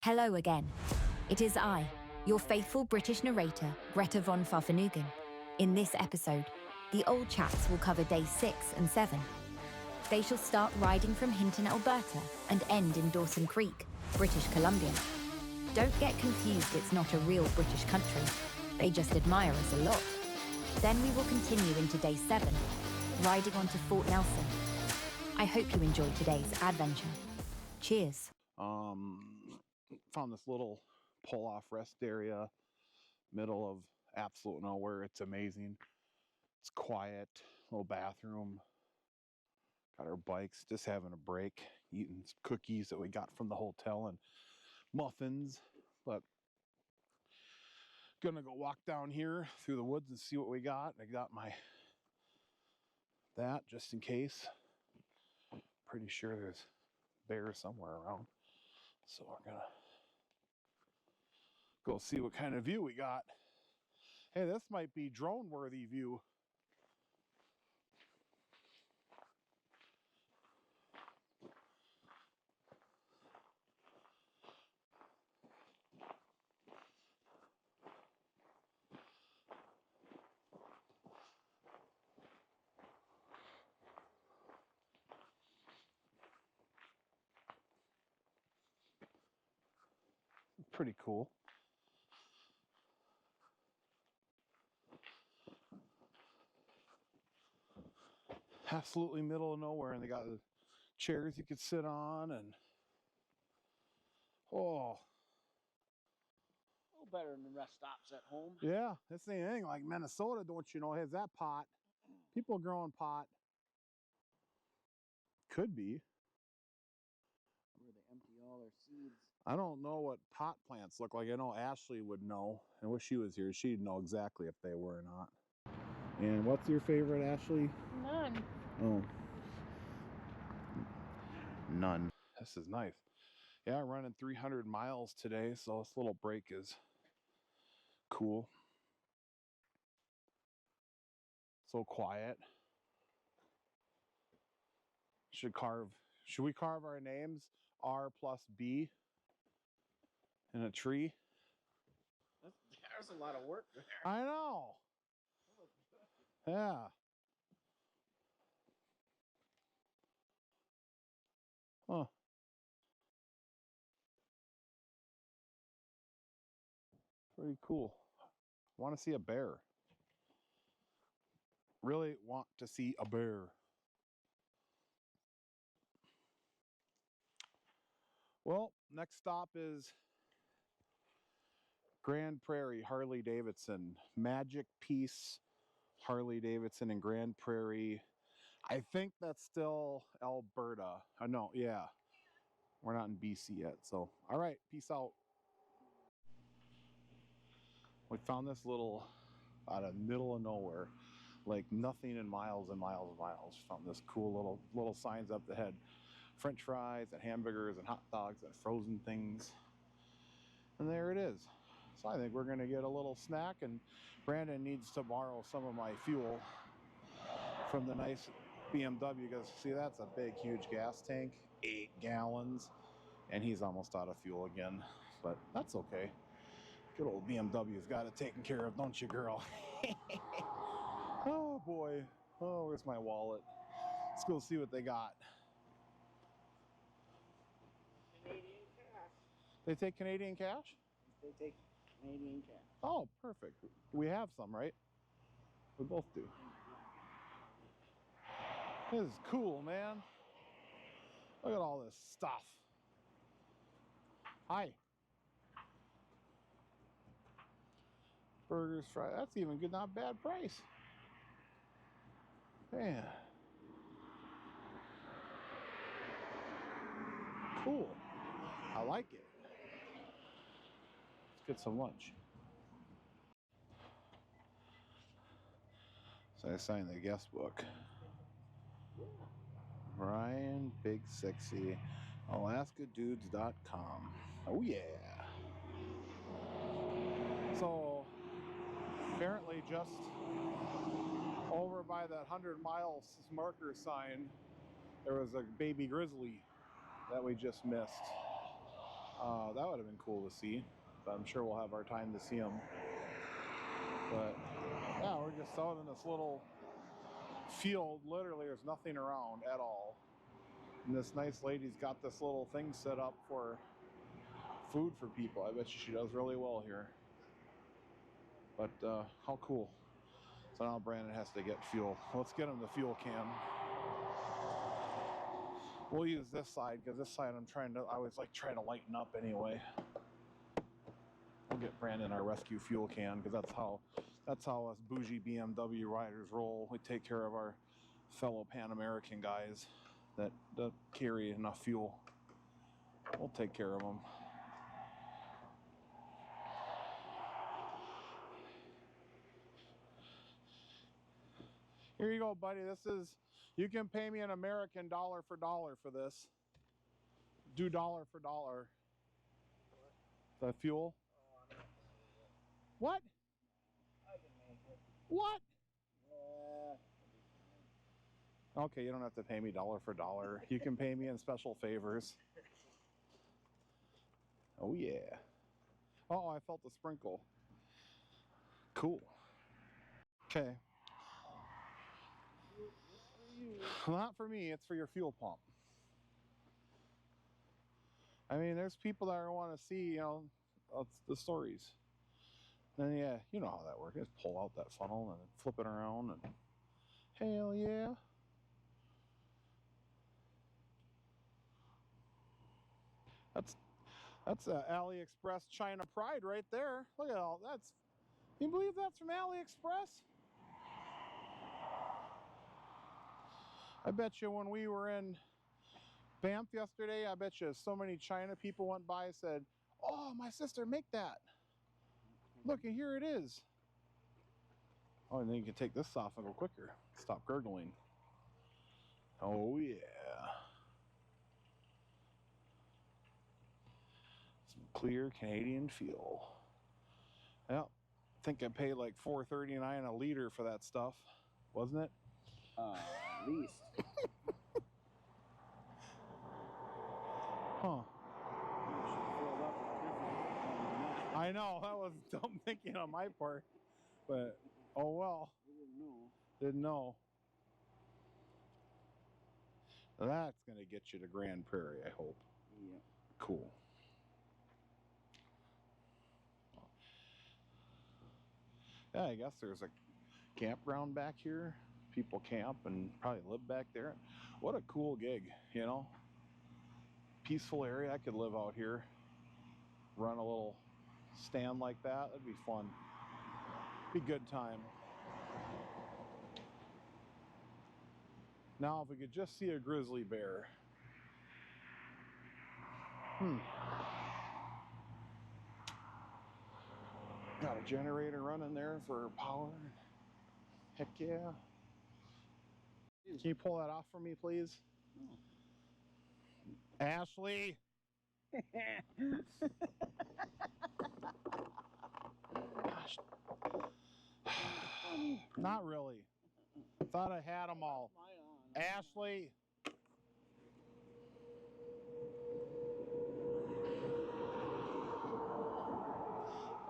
Hello again. It is I, your faithful British narrator, Greta von Pfaffenhugen. In this episode, the old chaps will cover days 6 and 7. They shall start riding from Hinton, Alberta, and end in Dawson Creek, British Columbia. Don't get confused, it's not a real British country. They just admire us a lot. Then we will continue into day 7, riding on to Fort Nelson. I hope you enjoyed today's adventure. Cheers. Found this little pull-off rest area, middle of absolute nowhere. It's amazing. It's quiet, little bathroom. Got our bikes, just having a break, eating some cookies that we got from the hotel and muffins. But gonna go walk down here through the woods and see what we got. I got my that just in case. Pretty sure there's bears somewhere around. So we're gonna go see what kind of view we got. Hey, this might be drone worthy view. Pretty cool. Absolutely middle of nowhere, and they got the chairs you could sit on, and oh, A little better than the rest stops at home. yeah, that's the thing. Like Minnesota, don't you know, has that pot. People growing pot. Could be. Where they empty all their seeds. I don't know what pot plants look like. I know Ashley would know. I wish she was here. She'd know exactly if they were or not. And what's your favorite, Ashley? None. Oh. None. This is nice. Yeah, I'm running 300 miles today, so this little break is cool. So quiet. Should we carve our names? R plus B in a tree? There's a lot of work there. I know. Yeah. Huh. Pretty cool. Want to see a bear. Really want to see a bear. Well, next stop is Grand Prairie, Harley Davidson. Magic Piece, Harley Davidson in Grand Prairie. I think that's still Alberta. No, yeah. We're not in BC yet. So, all right. Peace out. We found this little, out of middle of nowhere, like nothing in miles and miles and miles. Found this cool little signs up ahead. French fries and hamburgers and hot dogs and frozen things. And there it is. So I think we're gonna get a little snack, and Brandon needs to borrow some of my fuel from the nice BMW, because see, that's a big, huge gas tank, 8 gallons, and he's almost out of fuel again, but that's okay. Good old BMW's got it taken care of, don't you, girl? Oh boy. Oh, where's my wallet? Let's go see what they got. Canadian cash. They take Canadian cash? They take Canadian cash. Oh, perfect. We have some, right? We both do. This is cool, man. Look at all this stuff. Hi. Burgers, fries. That's even good, not bad price. Man. Cool. I like it. Let's get some lunch. So I signed the guest book. Ryan Big Sexy, AlaskaDudes.com. Oh yeah. So apparently just over by that 100 miles marker sign, there was a baby grizzly that we just missed. That would have been cool to see. But I'm sure we'll have our time to see them. But yeah, we're just out in this little field. Literally, there's nothing around at all. And this nice lady's got this little thing set up for food for people. I bet you she does really well here. But how cool. So now Brandon has to get fuel. Let's get him the fuel can. We'll use this side because this side I always like trying to lighten up anyway. We'll get Brandon our rescue fuel can because that's how us bougie BMW riders roll. We take care of our fellow Pan American guys that don't carry enough fuel. We'll take care of them. Here you go, buddy. You can pay me an American dollar for dollar for this. Do dollar for dollar. The fuel? What? What? Okay, you don't have to pay me dollar for dollar. You can pay me in special favors. Oh yeah. Oh, I felt the sprinkle. Cool. Okay. Not for me, it's for your fuel pump. I mean, there's people that want to see, the stories. And yeah, you know how that works. Just pull out that funnel and flip it around and hell yeah. That's AliExpress China Pride right there. Look at all that's. Can you believe that's from AliExpress? I bet you when we were in Banff yesterday, I bet you so many China people went by and said, "Oh, my sister, make that. Look, and here it is." Oh, and then you can take this off and go quicker. Stop gurgling. Oh yeah. Some clear Canadian fuel. Yeah, I think I paid like $4.39 a liter for that stuff, wasn't it? At least. Huh. I know, that was dumb thinking on my part, but oh well. Didn't know. That's gonna get you to Grand Prairie, I hope. Yeah. Cool. Yeah, I guess there's a campground back here. People camp and probably live back there. What a cool gig, Peaceful area. I could live out here. Run a little stand like that. That'd be fun. Be a good time. Now, if we could just see a grizzly bear. Got a generator running there for power. Heck yeah. Can you pull that off for me, please? No. Ashley! Gosh. Not really. Thought I had them all. Ashley!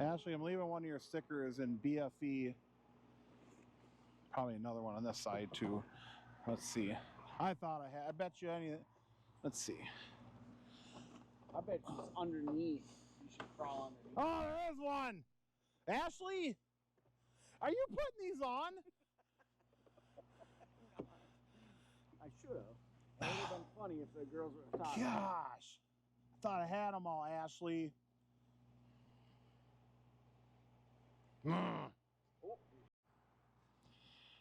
Ashley, I'm leaving one of your stickers in BFE. Probably another one on this side too. Let's see. I thought I had. I bet you anything. Let's see. I bet she's underneath. You should crawl underneath. Oh, there is one. Ashley, are you putting these on? I should have. It would have been funny if the girls were talking. Gosh, I thought I had them all, Ashley.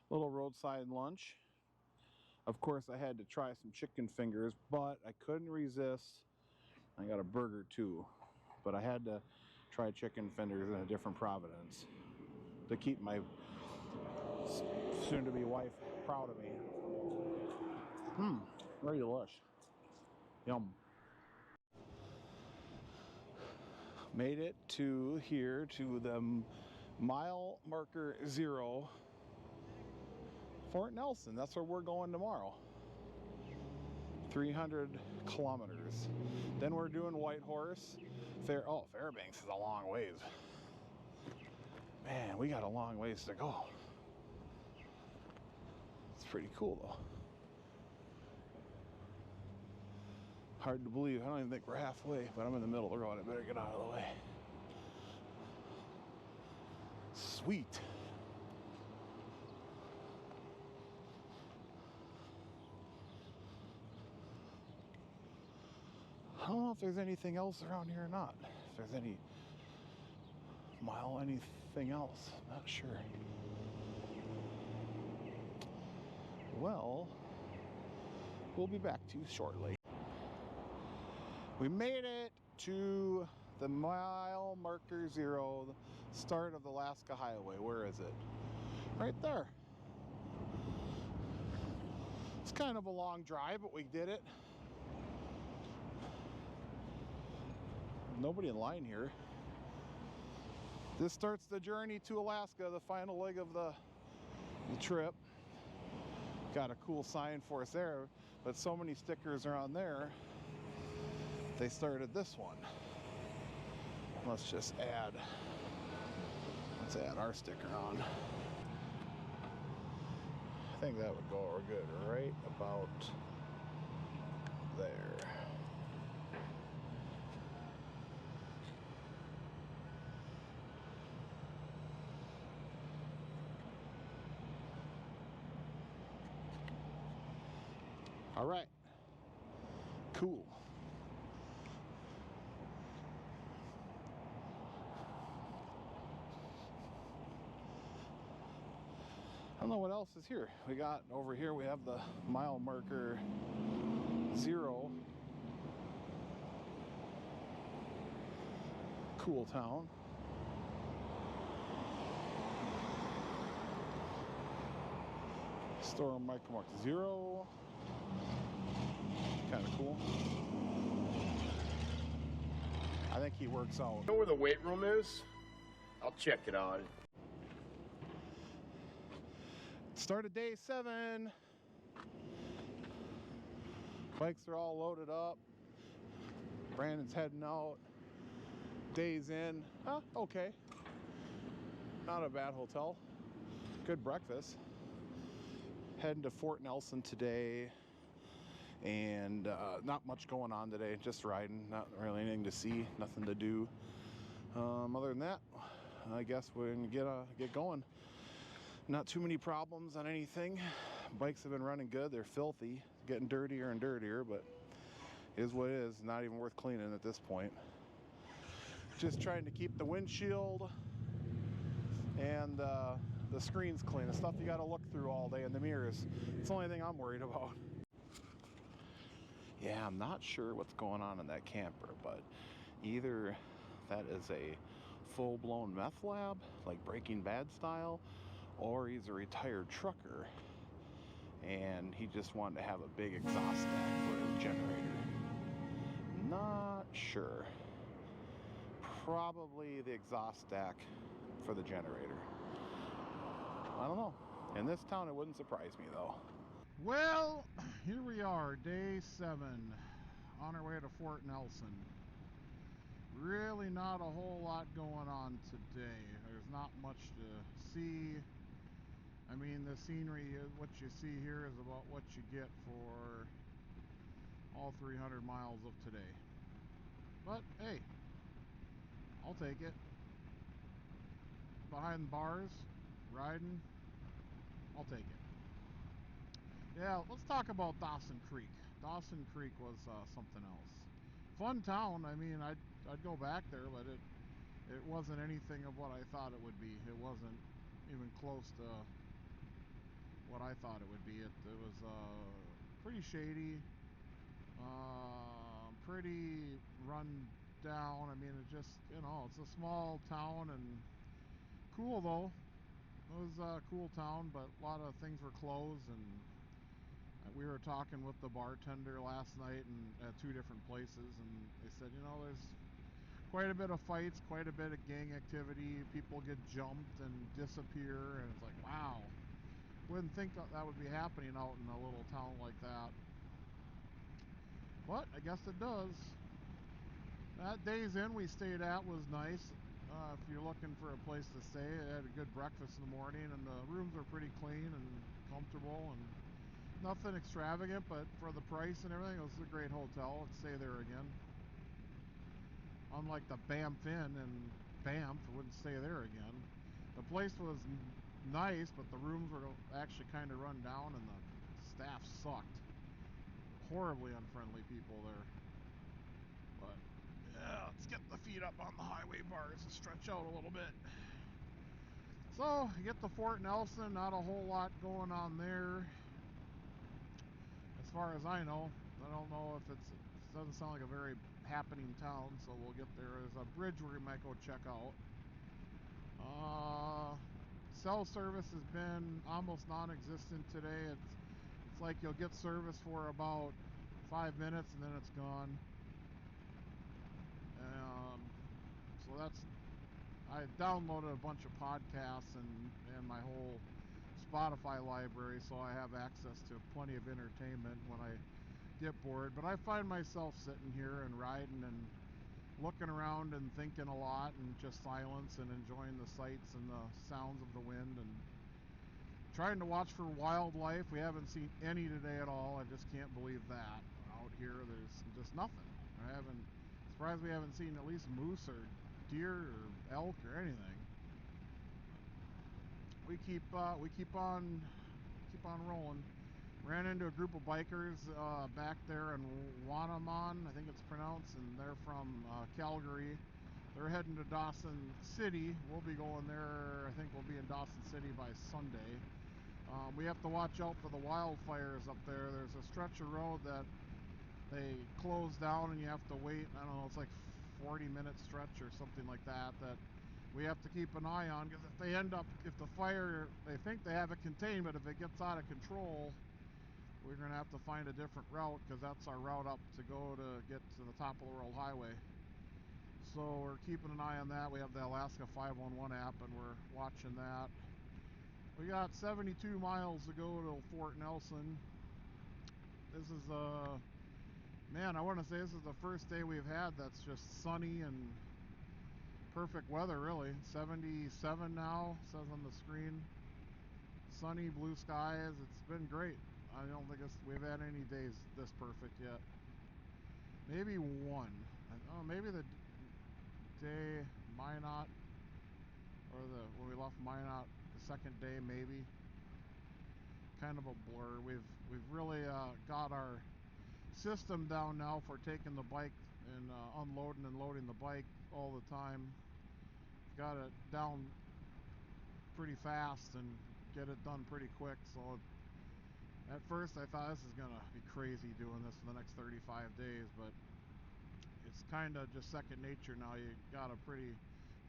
Little roadside lunch. Of course, I had to try some chicken fingers, but I couldn't resist. I got a burger too, but I had to try chicken fingers in a different Providence to keep my soon-to-be wife proud of me. Very lush. Yum. Made it to here to the mile marker 0. Fort Nelson. That's where we're going tomorrow. 300 kilometers. Then we're doing Whitehorse. Fairbanks is a long ways. Man, we got a long ways to go. It's pretty cool though. Hard to believe. I don't even think we're halfway, but I'm in the middle of the road. I better get out of the way. Sweet. I don't know if there's anything else around here or not. If there's any anything else. I'm not sure. Well, we'll be back to you shortly. We made it to the mile marker 0, the start of the Alaska Highway. Where is it? Right there. It's kind of a long drive, but we did it. Nobody in line here. This starts the journey to Alaska, the final leg of the trip. Got a cool sign for us there, but so many stickers are on there. They started this one. Let's just add our sticker on. I think that would go over good right about there. All right, cool. I don't know what else is here. We got over here, we have the mile marker 0. Cool town. Storm marker mark 0. Kind of cool. I think he works out. You know where the weight room is? I'll check it out. Started day 7. Bikes are all loaded up. Brandon's heading out. Day's in. Huh, okay. Not a bad hotel. Good breakfast. Heading to Fort Nelson today. And not much going on today. Just riding. Not really anything to see. Nothing to do. Other than that, I guess we're going to get going. Not too many problems on anything. Bikes have been running good. They're filthy, getting dirtier and dirtier, but it is what it is. Not even worth cleaning at this point. Just trying to keep the windshield and the screens clean. The stuff you got to look through all day in the mirrors. It's the only thing I'm worried about. Yeah, I'm not sure what's going on in that camper, but either that is a full-blown meth lab, like Breaking Bad style, or he's a retired trucker and he just wanted to have a big exhaust stack for his generator. Not sure. Probably the exhaust stack for the generator. I don't know. In this town, it wouldn't surprise me though. Well, here we are, day 7, on our way to Fort Nelson. Really not a whole lot going on today. There's not much to see. I mean, the scenery, what you see here is about what you get for all 300 miles of today. But hey, I'll take it. Behind the bars, riding, I'll take it. Yeah, let's talk about Dawson Creek. Dawson Creek was something else. Fun town. I mean, I'd go back there, but it wasn't anything of what I thought it would be. It wasn't even close to what I thought it would be. It was pretty shady, pretty run down. I mean, it just, it's a small town and cool though. It was a cool town, but a lot of things were closed, and we were talking with the bartender last night and at 2 different places, and they said, there's quite a bit of fights, quite a bit of gang activity. People get jumped and disappear, and it's like, wow. Wouldn't think that would be happening out in a little town like that. But I guess it does. That Days Inn we stayed at was nice. If you're looking for a place to stay, it had a good breakfast in the morning, and the rooms were pretty clean and comfortable, and nothing extravagant, but for the price and everything, it was a great hotel. I'd stay there again. Unlike the Banff Inn in Banff, I wouldn't stay there again. The place was nice, but the rooms were actually kind of run down, and the staff sucked. Horribly unfriendly people there. But yeah, let's get the feet up on the highway bars and stretch out a little bit. So, you get to Fort Nelson, not a whole lot going on there. As far as I know, I don't know if it doesn't sound like a very happening town, so we'll get there. There's a bridge we might go check out. Cell service has been almost non-existent today. It's like you'll get service for about 5 minutes and then it's gone. So that's, I downloaded a bunch of podcasts and my whole Spotify library, so I have access to plenty of entertainment when I get bored. But I find myself sitting here and riding and looking around and thinking a lot, and just silence and enjoying the sights and the sounds of the wind, and trying to watch for wildlife. We haven't seen any today at all. I just can't believe that. Out here there's just nothing. Surprised we haven't seen at least moose or deer or elk or anything. We keep on rolling. Ran into a group of bikers back there in Wanamon, I think it's pronounced, and they're from Calgary. They're heading to Dawson City. We'll be going there. I think we'll be in Dawson City by Sunday. We have to watch out for the wildfires up there. There's a stretch of road that they close down and you have to wait. I don't know, it's like 40-minute stretch or something like that that we have to keep an eye on, because if the fire, they think they have it contained, but if it gets out of control, we're going to have to find a different route, because that's our route up to go to get to the top of the world highway. So we're keeping an eye on that. We have the Alaska 511 app and we're watching that. We got 72 miles to go to Fort Nelson. This is man, I want to say this is the first day we've had that's just sunny and perfect weather, really. 77 now, says on the screen. Sunny, blue skies. It's been great. I don't think we've had any days this perfect yet. Maybe one. Maybe the day Minot, or when we left Minot, the second day, maybe. Kind of a blur. We've really got our system down now for taking the bike and unloading and loading the bike all the time. Got it down pretty fast and get it done pretty quick. So at first I thought this is gonna be crazy doing this for the next 35 days, but it's kind of just second nature now. You got a pretty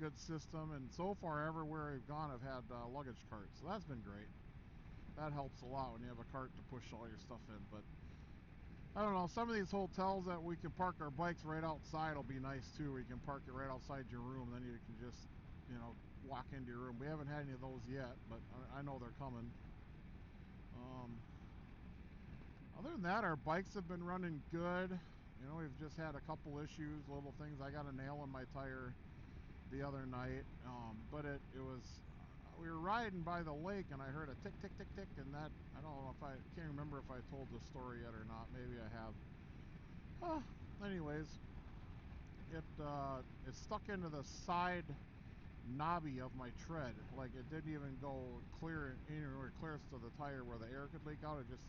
good system, and so far everywhere we've gone I've had luggage carts, so that's been great. That helps a lot when you have a cart to push all your stuff in. But I don't know, some of these hotels that we can park our bikes right outside will be nice too. We can park it right outside your room, then you can just, walk into your room. We haven't had any of those yet, but I know they're coming. Other than that, our bikes have been running good. We've just had a couple issues, little things. I got a nail in my tire the other night, but it was, we were riding by the lake and I heard a tick, tick, tick, tick, and that, I don't know if I can't remember if I told the story yet or not. Maybe I have. Anyways, it stuck into the side knobby of my tread. Like, it didn't even go clear anywhere close to the tire where the air could leak out. It just,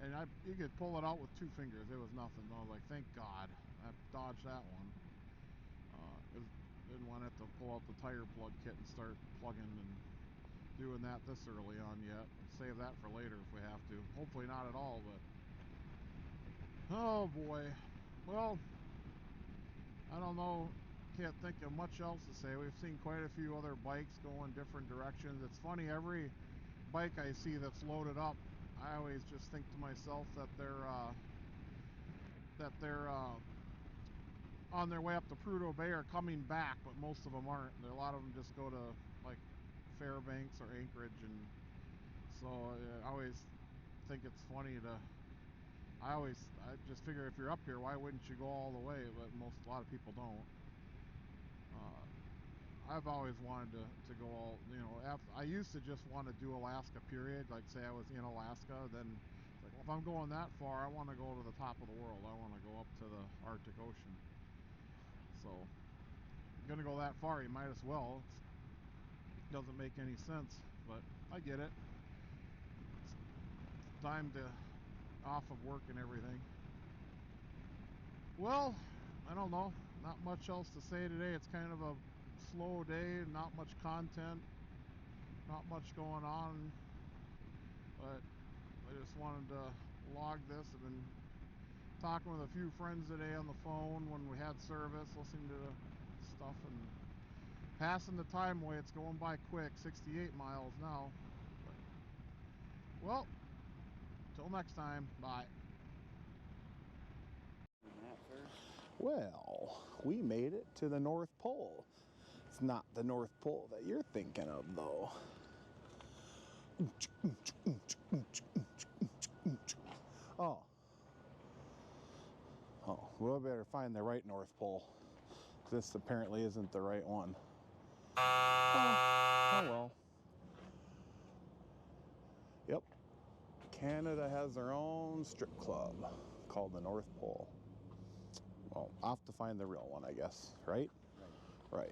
and you could pull it out with 2 fingers. It was nothing. I was like, thank God I dodged that one. Didn't want to have to pull out the tire plug kit and start plugging and doing that this early on yet. Save that for later if we have to. Hopefully not at all, but oh boy. Well, I don't know. Can't think of much else to say. We've seen quite a few other bikes go in different directions. It's funny, every bike I see that's loaded up, I always just think to myself that they're on their way up to Prudhoe Bay or coming back, but most of them aren't. A lot of them just go to like Fairbanks or Anchorage, and so I always think it's funny to I just figure if you're up here, why wouldn't you go all the way? But a lot of people don't. I've always wanted to go all, I used to just want to do Alaska, period. Like, say I was in Alaska, then it's like, well, if I'm going that far, I want to go to the top of the world. I want to go up to the Arctic Ocean. So, if you're going to go that far, you might as well. It doesn't make any sense, but I get it. It's time to off of work and everything. Well, I don't know. Not much else to say today. It's kind of a slow day, not much content, not much going on, but I just wanted to log this. I've been talking with a few friends today on the phone when we had service, listening to stuff and passing the time away. It's going by quick, 68 miles now. But, well, till next time, bye. Well, we made it to the North Pole. It's not the North Pole that you're thinking of, though. Oh. Oh, we'll better find the right North Pole. This apparently isn't the right one. Oh well. Yep. Canada has their own strip club called the North Pole. Well, I'll have to find the real one, I guess, right? Right.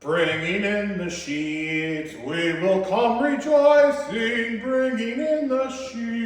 Bringing in the sheets, we will come rejoicing, bringing in the sheets.